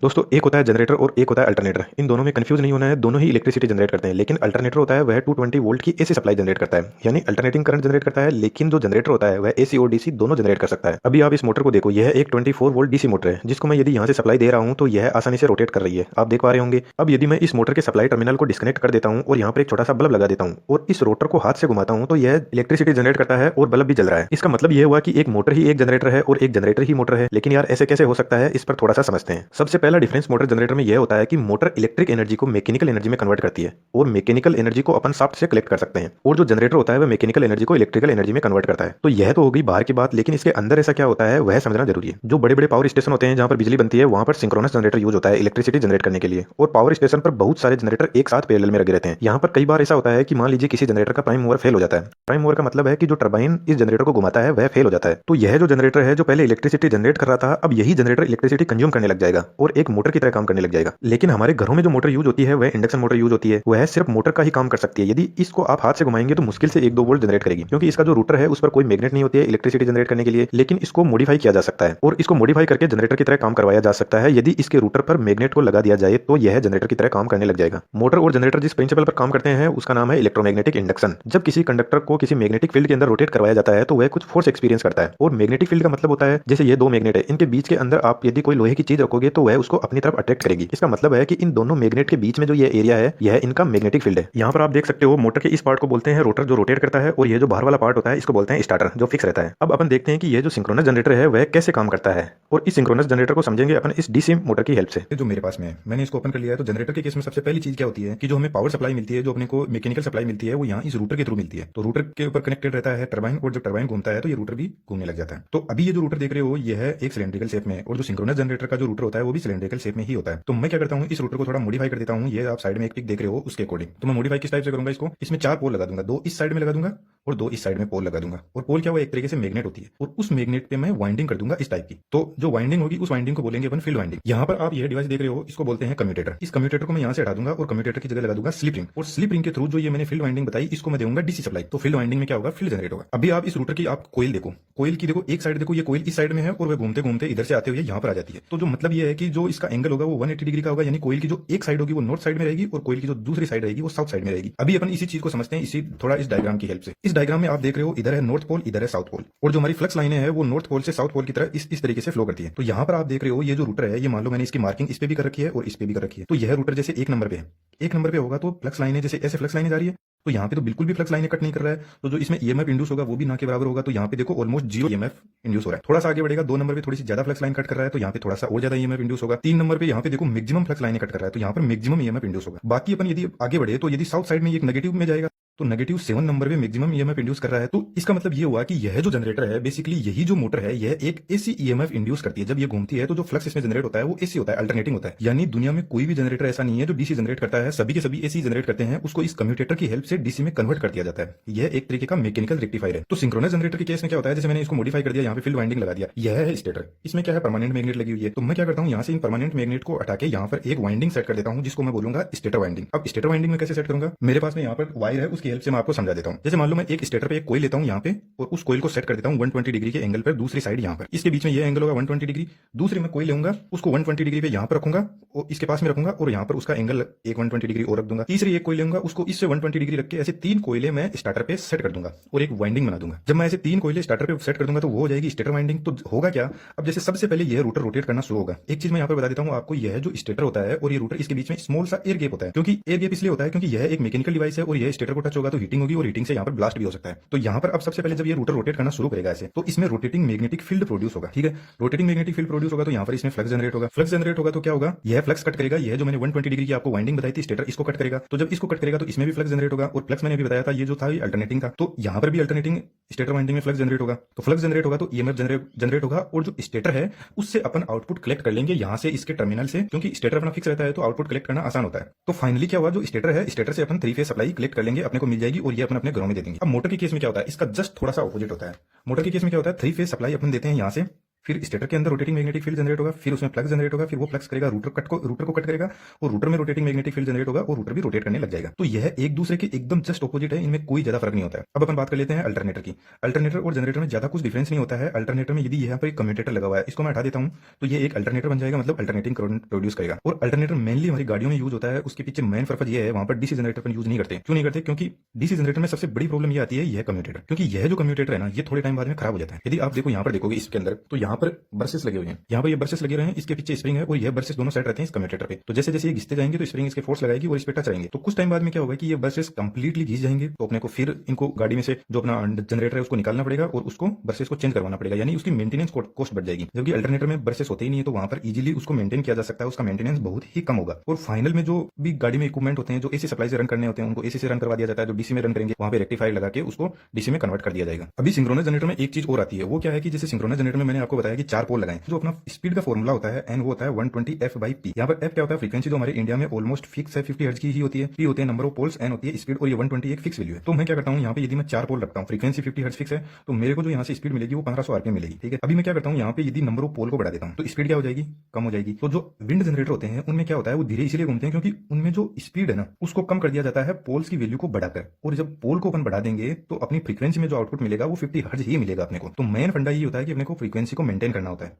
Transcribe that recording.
दोस्तों एक होता है जनरेटर और एक होता है अल्टरनेटर। इन दोनों में कंफ्यूज नहीं होना है, दोनों ही इलेक्ट्रिसिटी जनरेट करते हैं। लेकिन अल्टरनेटर होता है वह 220 वोल्ट की एसी सप्लाई जनरेट करता है, यानी अल्टरनेटिंग करंट जनरेट करता है। लेकिन जो जनरेटर होता है वह एसी और डीसी दोनों जनरेट कर सकता है। अभी आप इस मोटर को देखो, यह एक 24 वोल्ट डीसी मोटर है, जिसको मैं यदि यहाँ से सप्लाई दे रहा हूँ तो यह आसानी से रोटेट कर रही है, आप देख पा रहे होंगे। अब यदि मैं इस मोटर के सप्लाई टर्मिनल को डिस्कनेक्ट कर देता हूँ और यहाँ पर एक छोटा सा बल्ब लगा देता हूँ और इस रोटर को हाथ से घुमाता हूँ तो यह इलेक्ट्रिसिटी जनरेट करता है और बल्ब भी जल रहा है। इसका मतलब यह हुआ कि एक मोटर ही एक जनरेटर है और एक जनरेटर ही मोटर है। लेकिन यार ऐसे कैसे हो सकता है, इस पर थोड़ा सा समझते हैं। सबसे पहला डिफरेंस मोटर जनरेटर में यह होता है कि मोटर इलेक्ट्रिक एनर्जी को मैकेनिकल एनर्जी में कन्वर्ट करती है और मैकेनिकल एनर्जी को अपन शाफ्ट से कलेक्ट कर सकते हैं, और जो जनरेटर होता है वह मैकेनिकल एनर्जी को इलेक्ट्रिकल एनर्जी में कन्वर्ट करता है। तो यह तो हो गई बाहर की बात, लेकिन इसके अंदर ऐसा क्या होता है वह समझना जरूरी है। जो बड़े बड़े पावर स्टेशन होते हैं जहां पर बिजली बनती है, वहां पर सिंक्रोनस जनरेटर यूज होता है इलेक्ट्रिसिटी जनरेट करने के लिए, और पावर स्टेशन पर बहुत सारे जनरेटर एक साथ पैरेलल में लगे रहते हैं। यहाँ पर कई बार ऐसा होता है कि मान लीजिए किसी जनरेटर का प्राइम मूवर फेल हो जाता है। प्राइम मूवर का मतलब है कि जो टरबाइन इस जनरेटर को घुमाता है वह फेल हो जाता है। तो यह जो जनरेटर है जो पहले इलेक्ट्रिसिटी जनरेट कर रहा था, अब यही जनरेटर इलेक्ट्रिसिटी कंज्यूम करने लग जाएगा और एक मोटर की तरह काम करने लग जाएगा। लेकिन हमारे घरों में जो मोटर यूज होती है वह इंडक्शन मोटर यूज होती है, वह सिर्फ मोटर का ही काम कर सकती है। यदि इसको आप हाथ से घुमाएंगे तो मुश्किल से 1-2 वोल्ट जनरेट करेगी, क्योंकि इसका जो रूटर है उस पर कोई मैग्नेट नहीं होती है इलेक्ट्रिसिटी जनरेट करने के लिए। लेकिन इसको मॉडिफाई किया जा सकता है और इसको मॉडिफाई करके जनरेटर की तरह काम करवाया जा सकता है। यदि इसके रूटर पर मैग्नेट को लगा दिया जाए तो यह जनरेटर की तरह काम करने लग जाएगा। मोटर और जनरेटर जिस प्रिंसिपल पर काम करते हैं उसका नाम है इलेक्ट्रोमैग्नेटिक इंडक्शन। जब किसी कंडक्टर को किसी मैग्नेटिक फील्ड के अंदर रोटेट करवाया जाता है तो वह कुछ फोर्स एक्सपीरियंस करता है, और मैग्नेटिक फील्ड का मतलब होता है जैसे ये दो मैग्नेट है, इनके बीच के अंदर आप यदि कोई लोहे की चीज रखोगे तो वह उसको अपनी तरफ अट्रैक्ट करेगी। इसका मतलब है कि इन दोनों मैग्नेट के बीच में जो ये एरिया है यह इनका मैग्नेटिक फील्ड है। यहाँ पर आप देख सकते हो मोटर के इस पार्ट को बोलते हैं रोटर जो रोटेट करता है, और ये जो बाहर वाला पार्ट होता है इसको बोलते हैं स्टार्टर जो फिक्स रहता है। अब अपन देखते हैं कि ये जो सिंक्रोनस जनरेटर है वह कैसे काम करता है, और इस सिंक्रोनस जनरेटर को समझेंगे अपन इस डीसी मोटर की हेल्प से। जो मेरे पास में है मैंने इसको ओपन कर लिया है। तो जनरेटर के केस में सबसे पहली चीज क्या होती है कि जो हमें पावर सप्लाई मिलती है, जो अपने को मैकेनिकल सप्लाई मिलती है, वो यहाँ इस रूटर के थ्रू मिलती है। तो रूटर के ऊपर कनेक्टेड रहता है टरबाइन, और जब टरबाइन घूमता है तो ये रूटर भी घूमने लग जाता है। तो अभी ये जो रूटर देख रहे हो यह है एक सिलेंड्रिकल शेप में, और जो सिंक्रोनस जनरेटर का जो रूटर होता है वो भी सिलेंड्रिकल शेप में ही होता है। तो मैं क्या करता हूँ, इस रूटर को थोड़ा मॉडिफाई कर देता हूँ। ये आप साइड में एक पिक देख रहे हो उसके अकॉर्डिंग। तो मैं मॉडिफाई किस टाइप से करूंगा, इसको इसमें 4 पोल लगा दूंगा, 2 इस साइड में लगा दूंगा और 2 इस साइड में पोल लगा दूंगा। और पोल क्या हुआ, एक तरीके से मैग्नेट होती है, और उस मैग्नेट पे मैं वाइंडिंग कर दूंगा इस टाइप की। तो जो वाइंडिंग होगी उस वाइंडिंग को बोलेंगे अपन फील्ड वाइंडिंग। यहाँ पर आप ये डिवाइस देख रहे हो इसको बोलते हैं कम्यूटेटर। इस कम्यूटेटर को मैं यहाँ से हटा दूंगा और कम्यूटेटर की जगह लगा दूंगा स्लिप रिंग, और स्लिप रिंग के थ्रू जो ये मैंने फील्ड वाइंडिंग बताई इसको मैं दूंगा डीसी सप्लाई। तो फील्ड वाइंडिंग में क्या होगा, फील्ड जनरेट होगा। अभी आप इस रूटर की आप कोयल देखो, कोयल की देखो एक साइड देखो, ये कोयल इस साइड में है और वह घूमते घूमते इधर से आते हुए यहाँ पर आ जाती है। तो जो मतलब ये है कि जो इसका एंगल होगा वो 180 डिग्री का होगा, यानी कोयल की जो एक साइड होगी वो नॉर्थ साइड में रहेगी और कोयल की जो दूसरी साइड रहेगी वो साउथ साइड में रहेगी। अभी अपन इसी चीज को समझते हैं इसी थोड़ा इस डायग्राम की हेल्प से। इस डायग्राम में आप देख रहे हो इधर है नॉर्थ पोल, इधर है साउथ पोल, और जो हमारी फ्लक्स लाइनें हैं वो नॉर्थ पोल से साउथ पोल की तरह इस तरीके से फ्लो करती है। तो यहाँ पर आप देख रहे हो ये जो रूटर है, ये मान लो मैंने इसकी मार्किंग इस पे भी कर रखी है और इस पे भी कर रखी है। तो यह रूटर जैसे 1 नंबर पे है, 1 नंबर पे होगा तो फ्लक्स लाइनें जैसे ऐसे फ्लक्स लाइनें जा रही है, तो यहाँ पे तो बिल्कुल भी फ्लक्स लाइनें कट नहीं कर रहा है। तो जो इसमें ईएमएफ इंड्यूस होगा वो भी ना के बराबर होगा। तो यहाँ पे देखो ऑलमोस्ट 0 ईएमएफ इंड्यूस हो रहा है। थोड़ा सा आगे बढ़ेगा 2 नंबर पे थोड़ी सी ज्यादा फ्लक्स लाइन कट कर रहा है, तो यहाँ पे थोड़ा सा और ज्यादा ईएमएफ इंड्यूस होगा। 3 नंबर पे यहाँ पे देखो मैक्सिमम फ्लक्स लाइनें कट कर रहा है, तो यहाँ पर मैक्सिमम ईएमएफ इंड्यूस होगा। बाकी अपन यदि आगे बढ़े तो यदि साउथ साइड में एक नेगेटिव में जाएगा तो नेगेटिव 7 नंबर पे मैक्सिमम ईएमएफ इंड्यूस कर रहा है। तो इसका मतलब ये हुआ कि यह जो जनरेटर है बेसिकली यही जो मोटर है यह एक एसी ईएमएफ इंड्यूस करती है। जब ये घूमती है तो जो फ्लक्स इसमें जनरेट होता है वो एसी होता है, अल्टरनेटिंग होता है। यानी दुनिया में कोई भी जनरेटर ऐसा नहीं है जो डीसी जनरेट करता है, सभी के सभी एसी जनरेट करते हैं। उसको इस कम्यूटेटर की हेल्प से डीसी में कन्वर्ट कर दिया जाता है। यह एक तरीके का मैकेनिकल रेक्टिफायर है। तो सिंक्रोनस जनरेटर के केस में क्या होता है, जैसे मैंने इसको मॉडिफाई कर दिया, यहाँ पे फील्ड वाइंडिंग लगा दिया, यह है स्टेटर। इसमें क्या है, परमानेंट मैग्नेट लगी हुई है। तो मैं क्या करता हूँ, यहाँ से इन परमानेंट मैग्नेट को हटा के यहाँ पर एक वाइंडिंग सेट कर देता हूँ जिसको मैं बोलूंगा स्टेटर वाइंडिंग। अब स्टेटर वाइंडिंग में कैसे सेट करूंगा, मेरे पास में यहाँ पर वायर है, उसकी हेल्प से मैं आपको समझा देता हूँ। जैसे मान लो मैं एक स्टेटर पे एक कोयल लेता हूँ यहाँ पे, और उस कोयल को सेट कर देता हूँ 120 डिग्री के एंगल पर दूसरी साइड यहाँ पर। इसके बीच में ये एंगल होगा 120 डिग्री। दूसरी मैं कोयल लूंगा उसको 120 डिग्री पे यहाँ पर रखूंगा और इसके पास में रखूंगा, और यहाँ पर उसका एंगल एक 120 डिग्री और रख दूंगा। तीसरी एक कोयल लूंगा उसको इससे 120 डिग्री रख के ऐसे 3 कोयले मैं स्टार्टर पे सेट कर दूंगा और एक वाइंडिंग बना दूंगा। जब मैं ऐसे 3 कोयले स्टार्टर पे सेट कर दूंगा तो वो हो जाएगी स्टेटर वाइंडिंग। तो होगा क्या, अब जैसे सबसे पहले यह रूटर रोटेट करना शुरू होगा। एक चीज मैं यहाँ पर बता देता हूँ आपको, यह जो स्टेटर होता है और ये रूटर, इसके बीच में स्मॉल सा एयर गैप होता है। क्योंकि एयर गैप इसलिए होता है क्योंकि यह एक मैकेनिकल डिवाइस है और यह स्टेटर को टच होगा तो हीटिंग होगी और हीटिंग से यहाँ पर ब्लास्ट भी हो सकता है। तो यहाँ पर अब सबसे पहले जब ये रूटर रोटेट करना शुरू करेगा ऐसे, तो इसमें रोटेटिंग मैग्नेटिक फील्ड प्रोड्यूस होगा। ठीक है, रोटेटिंग मैग्नेटिक फील्ड प्रोड्यूस होगा तो यहाँ पर इसमें फ्लक्स जनरेट होगा। फ्लक्स जनरेट होगा तो क्या होगा, यह फ्लक्स कट करेगा, यह जो मैंने 120 डिग्री की आपको वाइंडिंग बताई थी स्टेटर, इसको कट करेगा। तो जब इसको कट करेगा तो इसमें भी फ्लक्स जनरेट होगा, और फ्लक्स मैंने भी बताया था ये जो था ये अल्टरनेटिंग था, तो यहाँ पर भी अल्टरनेटिंग स्टेटर वाइंडिंग में फ्लक्स जनरेट होगा। तो फ्लक्स जनरेट होगा तो ईएमएफ जनरेट होगा, और जो स्टेटर है उससे अपन आउटपुट कलेक्ट कर लेंगे यहाँ से इसके टर्मिनल से, क्योंकि स्टेटर अपना फिक्स रहता है तो आउटपुट कलेक्ट करना आसान होता है। तो फाइनली क्या हुआ, जो स्टेटर है स्टेटर से अपन 3 फेज सप्लाई कलेक्ट कर लेंगे, अपने को मिल जाएगी और ये अपन अपने घरों में दे देंगे। अब मोटर के केस में क्या होता है, इसका जस्ट थोड़ा सा ऑपोजिट होता है। मोटर के केस में क्या होता है, 3 फेज सप्लाई अपन देते हैं यहाँ से फिर स्टेटर के अंदर रोटेटिंग मैग्नेटिक फील्ड जनरेट होगा, फिर उसमें फ्लक्स जनरेट होगा, फिर वो फ्लक्स करेगा रूटर को कट करेगा और रूटर में रोटेटिंग मैग्नेटिक फील्ड जनरेट होगा और रूटर भी रोटेट करने लग जाएगा। तो यह एक दूसरे के एकदम जस्ट ऑपोजिट है, इनमें कोई ज्यादा फर्क नहीं होता है। अब अपन बात कर लेते हैं अल्टरनेटर की। अल्टरनेटर और जनरेटर में ज्यादा कुछ डिफरेंस नहीं होता है। अल्टरनेटर में यदि यहाँ पर एक कम्यूटेटर लगा हुआ है, इसको मैं हटा देता हूँ तो ये एक अल्टरनेटर बन जाएगा, मतलब अल्टरनेटिंग करंट प्रोड्यूस करेगा। और अल्टरनेटर मेनली हमारी गाड़ियों में यूज होता है, उसके पीछे मेन पर्पज ये है, वहां पर डीसी जनरेटर पर यूज नहीं करते। क्यों नहीं करते? क्योंकि डीसी जनरेटर में सबसे बड़ी प्रॉब्लम ये आती है, यह कम्यूटेटर, क्योंकि यह जो कम्यूटेटर है ना, ये थोड़े टाइम बाद में खराब हो जाता है। यदि आप देखो यहाँ पर देखोगे इसके अंदर, तो यहाँ पर ब्रशेस लगे हुए हैं, यहाँ पर ये ब्रशेस लगे रहे हैं, इसके पीछे स्प्रिंग है और ये ब्रशेस दोनों सेट रहते हैं इस कम्यूटेटर पे। तो जैसे जैसे ये घिसते जाएंगे तो स्प्रिंग इसके फोर्स लगाएगी और इस पे टच रहेंगे। तो कुछ टाइम बाद में क्या होगा कि ये ब्रशेस कंप्लीटली घिस जाएंगे, तो अपने को फिर इनको गाड़ी में से जो अपना जनरेटर है उसको निकालना पड़ेगा और उसको ब्रशेस को चेंज करवाना पड़ेगा, यानी उसकी मेंटेनेंस कॉस्ट बढ़ जाएगी। जबकि अल्टरनेटर में ब्रशेस होते ही नहीं है, तो वहां पर इजीली उसको मेंटेन किया जा सकता है, उसका मेंटेनेंस बहुत ही कम होगा। और फाइनल में जो भी गाड़ी में इक्विपमेंट होते हैं जो एसी सप्लाई से रन करने होते हैं, उनको एसी से रन करवा दिया जाता है। जो डीसी में रन करेंगे वहां पे रेक्टिफायर लगा के उसको डीसी में कन्वर्ट कर दिया जाएगा। अभी सिंक्रोनस जनरेटर में एक चीज और आती है, वो क्या है कि जैसे सिंक्रोनस जनरेटर में मैंने आपको बताया कि 4 पोल लगाए, जो अपना स्पीड का फॉर्मूला होता है एन, वो होता है 120 f/p। यहाँ पर f क्या होता है? फ्रीक्वेंसी, जो हमारे इंडिया में ऑलमोस्ट फिक्स है, 50 हर्ट्ज की ही होती है। p होते हैं नंबर ऑफ पोल्स, n होती है स्पीड और ये 120 एक फिक्स वैल्यू है। तो मैं क्या करता हूँ, यहाँ पे यदि मैं 4 पोल रखता हूँ, फ्रीक्वेंसी 50 हर्ट्ज फिक्स है, तो मेरे को जो यहाँ से स्पीड मिलेगी वो 1500 आरपीएम मिलेगी। ठीक है, अभी मैं क्या करता हूँ, यहाँ पे यदि नंबर ऑफ पोल को बढ़ा देता हूँ तो स्पीड क्या हो जाएगी? कम हो जाएगी। तो जो विंड जनरेटर होते हैं उनमें क्या होता है, वो धीरे इसलिए घूमते हैं क्योंकि उनमें जो स्पीड है ना उसको कम कर दिया जाता है पोल्स की वैल्यू को बढ़ाकर। और जब पोल को अपन बढ़ा देंगे तो अपनी फ्रीक्वेंसी में जो आउटपुट मिलेगा वो 50 हर्ट्ज ही मिलेगा अपने को। तो मेन फंडा ये होता है कि अपने को फ्रीक्वेंसी को मेंटेन करना होता है।